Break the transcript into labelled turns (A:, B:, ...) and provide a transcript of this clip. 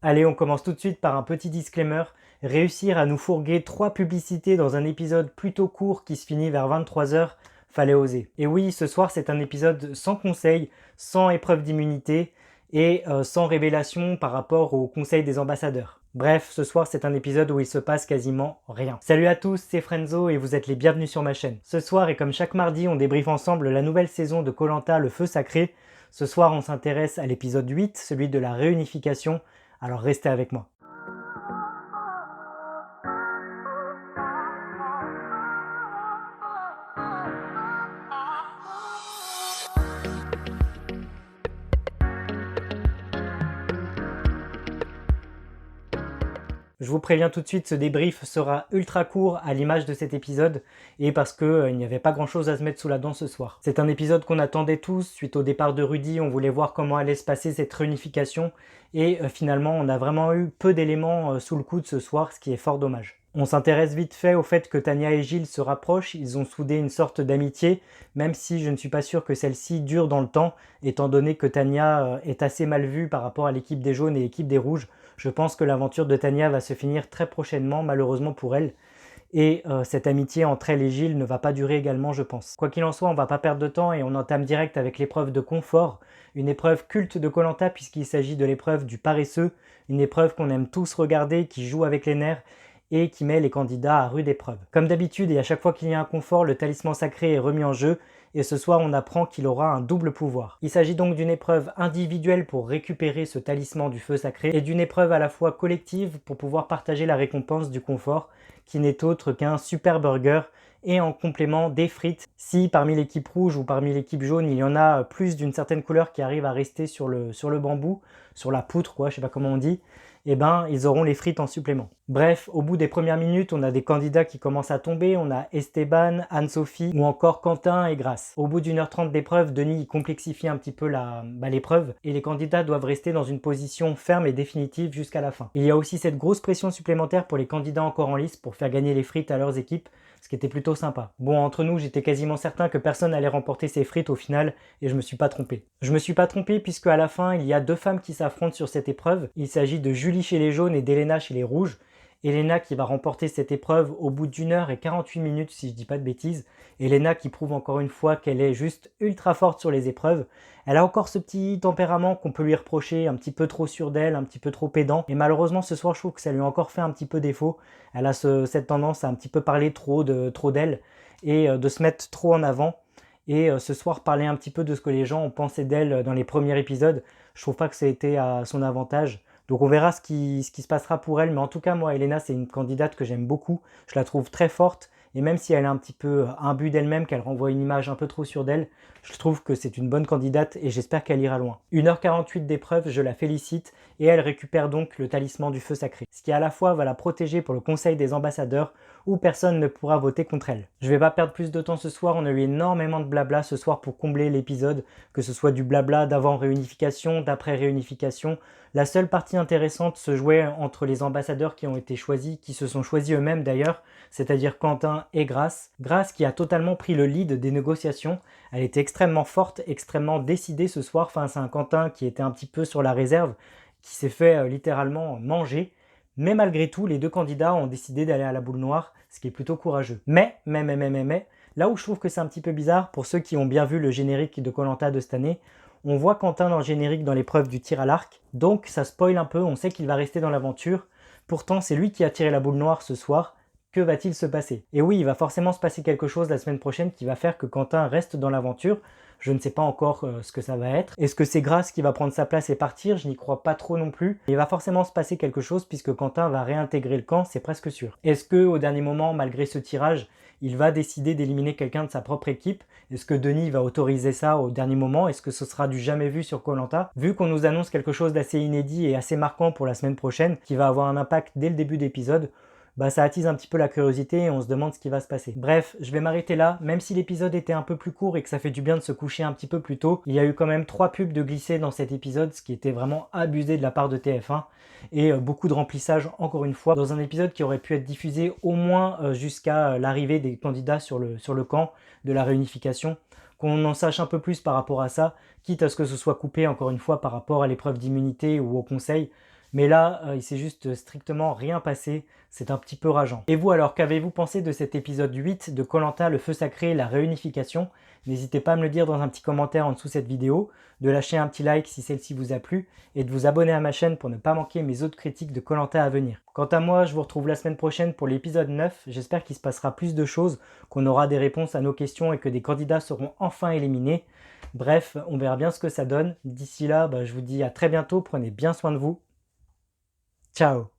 A: Allez, on commence tout de suite par un petit disclaimer. Réussir à nous fourguer 3 publicités dans un épisode plutôt court qui se finit vers 23h, fallait oser. Et oui, ce soir c'est un épisode sans conseil, sans épreuve d'immunité et sans révélation par rapport au conseil des ambassadeurs. Bref, ce soir c'est un épisode où il se passe quasiment rien. Salut à tous, c'est Frenzo et vous êtes les bienvenus sur ma chaîne. Ce soir et comme chaque mardi, on débriefe ensemble la nouvelle saison de koh Lanta, le feu sacré. Ce soir on s'intéresse à l'épisode 8, celui de la réunification. Alors restez avec moi. Je vous préviens tout de suite, ce débrief sera ultra court à l'image de cet épisode et parce qu'il n'y avait pas grand chose à se mettre sous la dent ce soir. C'est un épisode qu'on attendait tous, suite au départ de Rudy, on voulait voir comment allait se passer cette réunification et finalement on a vraiment eu peu d'éléments sous le coude ce soir, ce qui est fort dommage. On s'intéresse vite fait au fait que Tanya et Gilles se rapprochent, ils ont soudé une sorte d'amitié, même si je ne suis pas sûr que celle-ci dure dans le temps, étant donné que Tanya est assez mal vue par rapport à l'équipe des jaunes et l'équipe des rouges. Je pense que l'aventure de Tanya va se finir très prochainement, malheureusement pour elle. Et cette amitié entre elle et Gilles ne va pas durer également, je pense. Quoi qu'il en soit, on va pas perdre de temps et on entame direct avec l'épreuve de confort, une épreuve culte de koh Lanta puisqu'il s'agit de l'épreuve du paresseux, une épreuve qu'on aime tous regarder, qui joue avec les nerfs et qui met les candidats à rude épreuve. Comme d'habitude et à chaque fois qu'il y a un confort, le talisman sacré est remis en jeu et ce soir on apprend qu'il aura un double pouvoir. Il s'agit donc d'une épreuve individuelle pour récupérer ce talisman du feu sacré et d'une épreuve à la fois collective pour pouvoir partager la récompense du confort qui n'est autre qu'un super burger et en complément des frites. Si parmi l'équipe rouge ou parmi l'équipe jaune il y en a plus d'une certaine couleur qui arrive à rester sur le bambou, sur la poutre quoi, je sais pas comment on dit, eh ben, ils auront les frites en supplément. Bref, au bout des premières minutes, on a des candidats qui commencent à tomber, on a Esteban, Anne-Sophie ou encore Quentin et Grace. Au bout d'1h30 d'épreuve, Denis complexifie un petit peu l'épreuve et les candidats doivent rester dans une position ferme et définitive jusqu'à la fin. Il y a aussi cette grosse pression supplémentaire pour les candidats encore en lice pour faire gagner les frites à leurs équipes, ce qui était plutôt sympa. Bon, entre nous, j'étais quasiment certain que personne allait remporter ses frites au final et je me suis pas trompé. Je me suis pas trompé puisque à la fin, il y a 2 femmes qui s'affrontent sur cette épreuve. Il s'agit de Julie chez les jaunes et d'Elena chez les rouges. Elena qui va remporter cette épreuve au bout d'1h48 si je dis pas de bêtises. Elena qui prouve encore une fois qu'elle est juste ultra forte sur les épreuves. Elle a encore ce petit tempérament qu'on peut lui reprocher, un petit peu trop sûr d'elle, un petit peu trop pédant. Et malheureusement ce soir je trouve que ça lui a encore fait un petit peu défaut. Elle a cette tendance à un petit peu parler trop d'elle et de se mettre trop en avant. Et ce soir parler un petit peu de ce que les gens ont pensé d'elle dans les premiers épisodes. Je trouve pas que ça a été à son avantage. Donc on verra ce qui se passera pour elle, mais en tout cas moi Elena c'est une candidate que j'aime beaucoup, je la trouve très forte et même si elle est un petit peu imbue d'elle-même, qu'elle renvoie une image un peu trop sûre d'elle, je trouve que c'est une bonne candidate et j'espère qu'elle ira loin. 1h48 d'épreuve, je la félicite et elle récupère donc le talisman du feu sacré, ce qui à la fois va la protéger pour le conseil des ambassadeurs où personne ne pourra voter contre elle. Je vais pas perdre plus de temps ce soir, on a eu énormément de blabla ce soir pour combler l'épisode, que ce soit du blabla d'avant réunification, d'après réunification. La seule partie intéressante se jouait entre les ambassadeurs qui ont été choisis, qui se sont choisis eux-mêmes d'ailleurs, c'est-à-dire Quentin et Grace. Grace qui a totalement pris le lead des négociations, elle était extrêmement forte, extrêmement décidée ce soir face à un Quentin qui était un petit peu sur la réserve, qui s'est fait littéralement manger. Mais malgré tout, les 2 candidats ont décidé d'aller à la boule noire, ce qui est plutôt courageux. Mais, là où je trouve que c'est un petit peu bizarre, pour ceux qui ont bien vu le générique de koh Lanta de cette année, on voit Quentin dans le générique dans l'épreuve du tir à l'arc, donc ça spoil un peu, on sait qu'il va rester dans l'aventure. Pourtant, c'est lui qui a tiré la boule noire ce soir. Que va-t-il se passer? Et oui, il va forcément se passer quelque chose la semaine prochaine qui va faire que Quentin reste dans l'aventure. Je ne sais pas encore ce que ça va être. Est-ce que c'est Grace qui va prendre sa place et partir? Je n'y crois pas trop non plus. Il va forcément se passer quelque chose puisque Quentin va réintégrer le camp, c'est presque sûr. Est-ce que au dernier moment, malgré ce tirage, il va décider d'éliminer quelqu'un de sa propre équipe? Est-ce que Denis va autoriser ça au dernier moment? Est-ce que ce sera du jamais vu sur koh Lanta? Vu qu'on nous annonce quelque chose d'assez inédit et assez marquant pour la semaine prochaine, qui va avoir un impact dès le début d'épisode, bah ça attise un petit peu la curiosité et on se demande ce qui va se passer. Bref, je vais m'arrêter là, même si l'épisode était un peu plus court et que ça fait du bien de se coucher un petit peu plus tôt, il y a eu quand même 3 pubs de glissés dans cet épisode, ce qui était vraiment abusé de la part de TF1, et beaucoup de remplissage encore une fois, dans un épisode qui aurait pu être diffusé au moins jusqu'à l'arrivée des candidats sur le camp de la réunification, qu'on en sache un peu plus par rapport à ça, quitte à ce que ce soit coupé encore une fois par rapport à l'épreuve d'immunité ou au conseil. Mais là, il s'est juste strictement rien passé, c'est un petit peu rageant. Et vous alors, qu'avez-vous pensé de cet épisode 8 de koh le feu sacré, la réunification? N'hésitez pas à me le dire dans un petit commentaire en dessous de cette vidéo, de lâcher un petit like si celle-ci vous a plu, et de vous abonner à ma chaîne pour ne pas manquer mes autres critiques de koh à venir. Quant à moi, je vous retrouve la semaine prochaine pour l'épisode 9, j'espère qu'il se passera plus de choses, qu'on aura des réponses à nos questions et que des candidats seront enfin éliminés. Bref, on verra bien ce que ça donne. D'ici là, je vous dis à très bientôt, prenez bien soin de vous. Ciao!